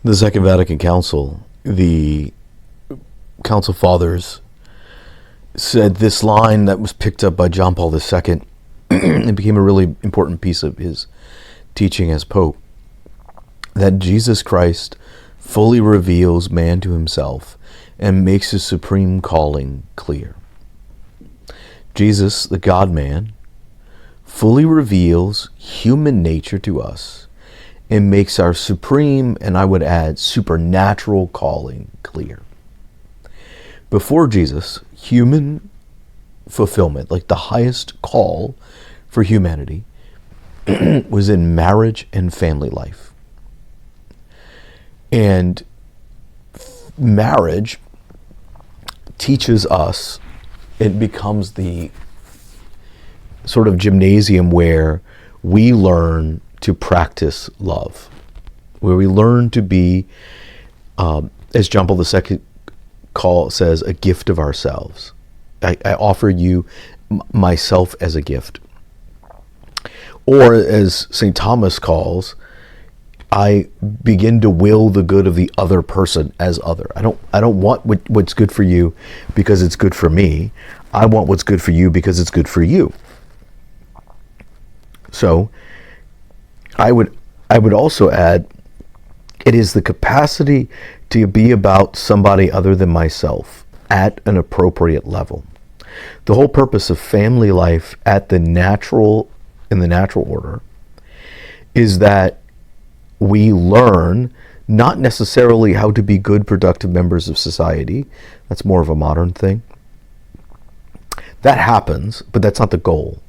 The Second Vatican Council, the Council Fathers said this line that was picked up by John Paul II. It became a really important piece of his teaching as Pope, that Jesus Christ fully reveals man to himself and makes his supreme calling clear. Jesus, the God-man, fully reveals human nature to us and makes our supreme, and I would add, supernatural calling clear. Before Jesus, human fulfillment, like the highest call for humanity, was in marriage and family life. And marriage teaches us, it becomes the sort of gymnasium where we learn to practice love, where we learn to be, as John Paul II says, a gift of ourselves. I offer you myself as a gift. Or as St. Thomas calls, I begin to will the good of the other person as other. I don't want what's good for you because it's good for me. I want what's good for you because it's good for you. So I would also add, it is the capacity to be about somebody other than myself at an appropriate level. The whole purpose of family life in the natural order is that we learn not necessarily how to be good, productive members of society. That's more of a modern thing. That happens, but that's not the goal.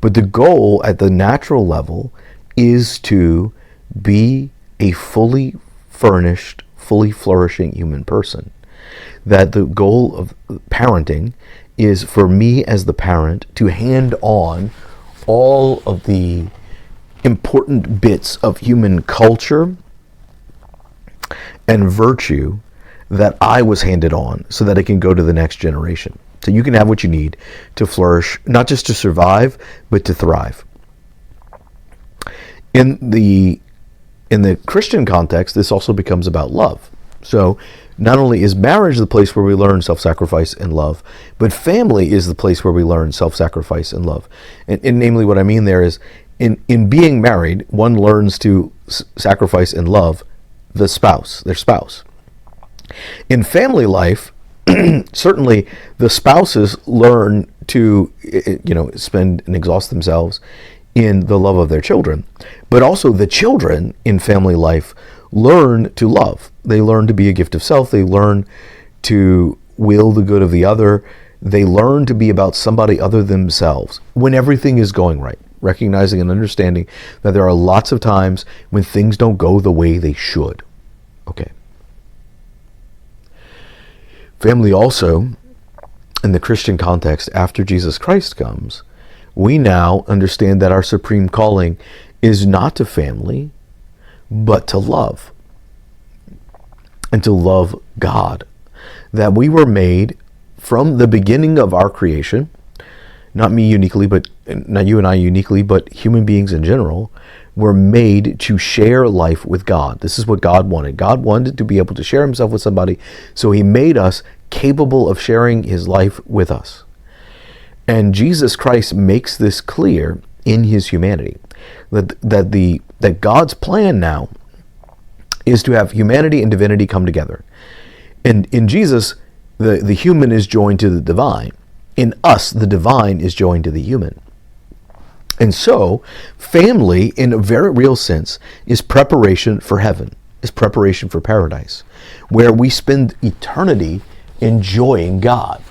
But the goal at the natural level is to be a fully furnished, fully flourishing human person. That the goal of parenting is for me as the parent to hand on all of the important bits of human culture and virtue that I was handed on so that it can go to the next generation. So you can have what you need to flourish, not just to survive, but to thrive. In the Christian context, this also becomes about love. So not only is marriage the place where we learn self-sacrifice and love, but family is the place where we learn self-sacrifice and love. And namely what I mean there is, in being married, one learns to sacrifice and love their spouse. In family life, certainly the spouses learn to, spend and exhaust themselves in the love of their children. But also the children in family life learn to love. They learn to be a gift of self. They learn to will the good of the other. They learn to be about somebody other than themselves when everything is going right. Recognizing and understanding that there are lots of times when things don't go the way they should. Okay. Family also, in the Christian context, after Jesus Christ comes, we now understand that our supreme calling is not to family, but to love. And to love God. That we were made from the beginning of our creation, not me uniquely, but not you and I uniquely, but human beings in general, were made to share life with God. This is what God wanted. God wanted to be able to share himself with somebody, so he made us capable of sharing his life with us. And Jesus Christ makes this clear in his humanity, that God's plan now is to have humanity and divinity come together. And in Jesus, the human is joined to the divine. In us, the divine is joined to the human. And so, family, in a very real sense, is preparation for heaven, is preparation for paradise, where we spend eternity enjoying God.